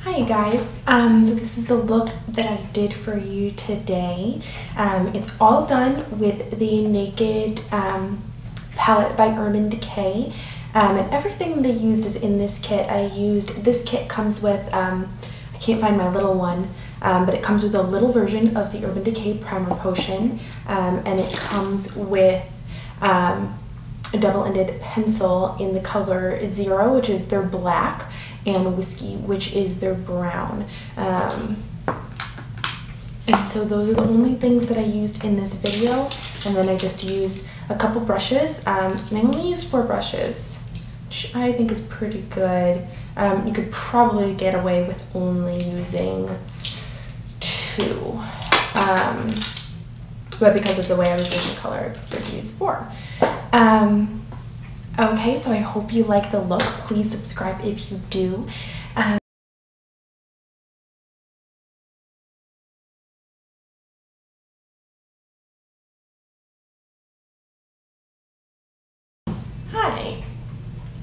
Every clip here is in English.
Hi guys, so this is the look that I did for you today. It's all done with the Naked palette by Urban Decay, and everything that I used is in this kit. This kit comes with, I can't find my little one, but it comes with a little version of the Urban Decay primer potion, and it comes with a double-ended pencil in the color 0, which is their black, and Whiskey, which is their brown. And so those are the only things that I used in this video, and then I just used a couple brushes, and I only used 4 brushes, which I think is pretty good. You could probably get away with only using 2, but because of the way I was doing the color, I prefer to use 4. Okay, so I hope you like the look. Please subscribe if you do. Hi.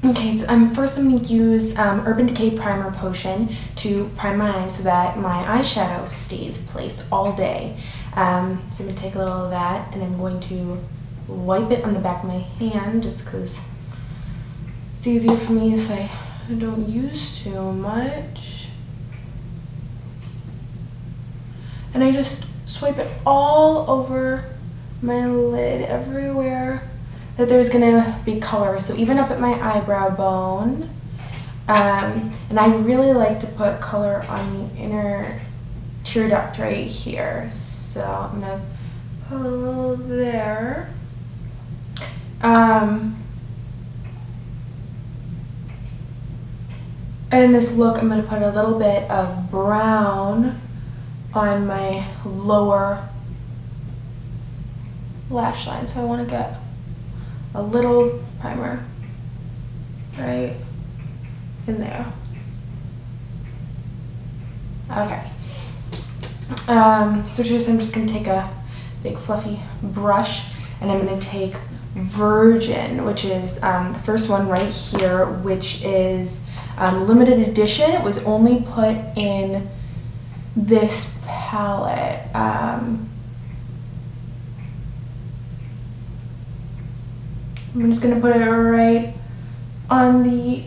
Okay, so first I'm going to use Urban Decay Primer Potion to prime my eyes so that my eyeshadow stays placed all day. So I'm going to take a little of that, and I'm going to wipe it on the back of my hand just because it's easier for me so I don't use too much. And I just swipe it all over my lid, everywhere that there's gonna be color. So even up at my eyebrow bone. And I really like to put color on the inner tear duct right here. So I'm gonna put a little there. And in this look, I'm going to put a little bit of brown on my lower lash line. So I want to get a little primer right in there. Okay. I'm just going to take a big fluffy brush, and I'm going to take Virgin, which is the first one right here, which is limited edition. It was only put in this palette. I'm just going to put it right on the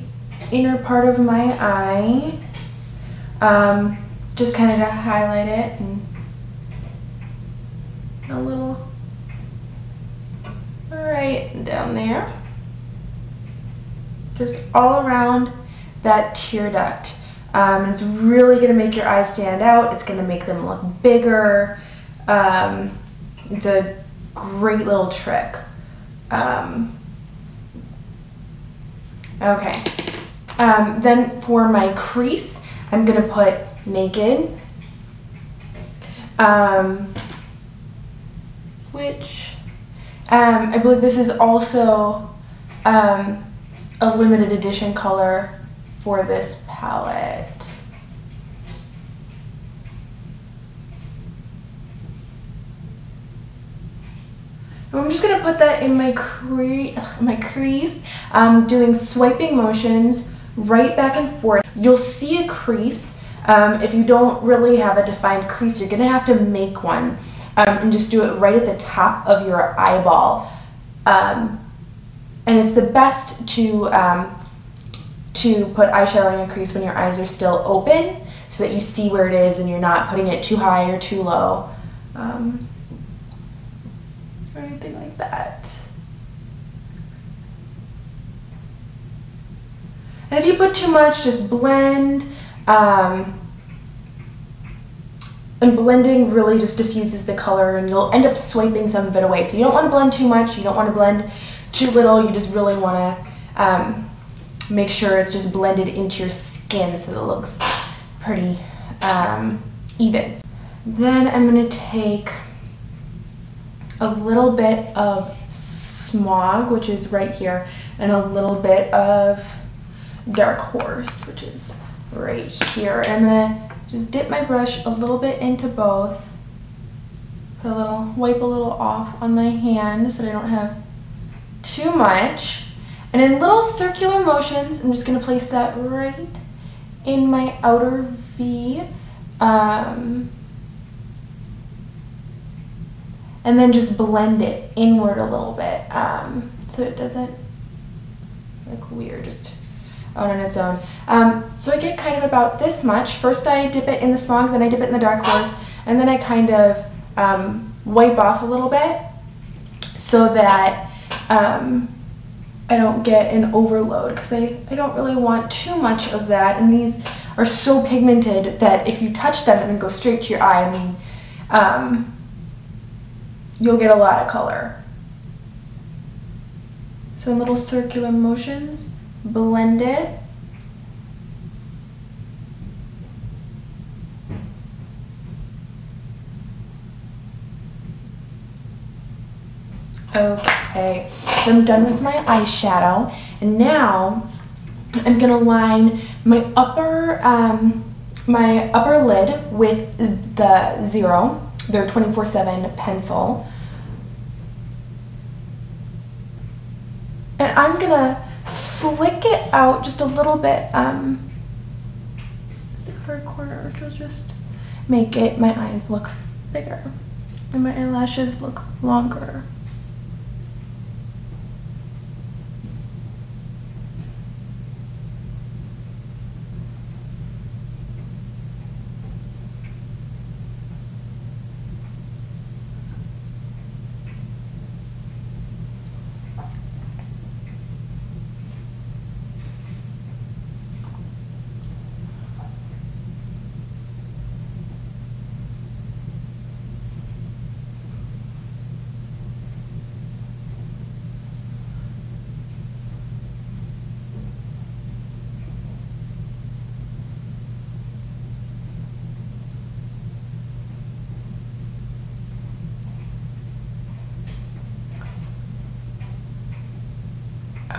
inner part of my eye, just kind of to highlight it, and a little right down there, just all around that tear duct. And it's really going to make your eyes stand out. It's going to make them look bigger. It's a great little trick. Okay. Then for my crease, I'm going to put Naked, which I believe this is also a limited edition color for this palette. And I'm just going to put that in my crease, doing swiping motions right back and forth. You'll see a crease. If you don't really have a defined crease, you're going to have to make one, and just do it right at the top of your eyeball. And it's the best to put eyeshadow on your crease when your eyes are still open, so that you see where it is and you're not putting it too high or too low, or anything like that. And if you put too much, just blend. And blending really just diffuses the color, and you'll end up swiping some of it away. So you don't want to blend too much, you don't want to blend too little, you just really want to make sure it's just blended into your skin so that it looks pretty even. Then I'm going to take a little bit of Smog, which is right here, and a little bit of Dark Horse, which is right here. And I'm going to just dip my brush a little bit into both, wipe a little off on my hand so that I don't have too much. And in little circular motions, I'm just going to place that right in my outer V, and then just blend it inward a little bit, so it doesn't look weird just out on its own. So I get kind of about this much. First I dip it in the smog, then I dip it in the dark horse, and then I kind of wipe off a little bit so that I don't get an overload, because I don't really want too much of that, and these are so pigmented that if you touch them and then go straight to your eye, I mean, you'll get a lot of color. So in little circular motions, blend it. Okay, so I'm done with my eyeshadow, and now I'm gonna line my upper lid with the Zero, their 24/7 pencil, and I'm gonna flick it out just a little bit. This hard corner, which will just make my eyes look bigger and my eyelashes look longer.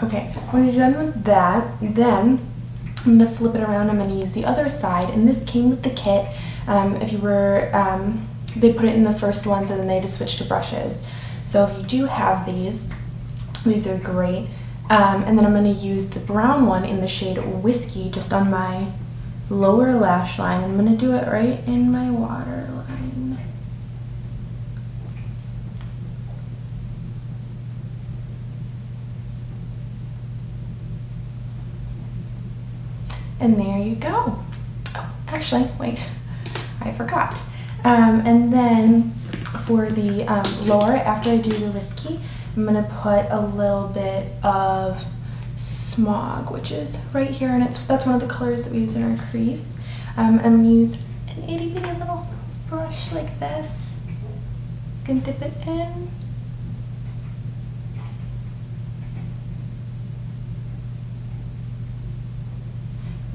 Okay, when you're done with that, then I'm going to flip it around. I'm going to use the other side, and this came with the kit. If you were, they put it in the first ones, and then they just switched to brushes. So if you do have these are great. And then I'm going to use the brown one in the shade Whiskey just on my lower lash line. I'm going to do it right in my waterline. And there you go. Oh, actually, wait, I forgot. And then for the lower, after I do the Whiskey, I'm gonna put a little bit of Smog, which is right here, and that's one of the colors that we use in our crease. I'm gonna use an itty bitty little brush like this. Just gonna dip it in.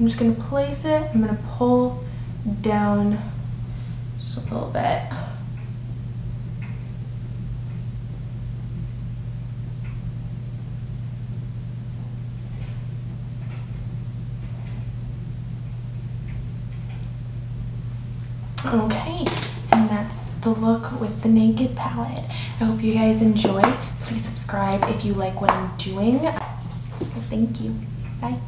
I'm just going to place it, I'm going to pull down just a little bit. Okay, and that's the look with the Naked palette. I hope you guys enjoyed. Please subscribe if you like what I'm doing. Thank you. Bye.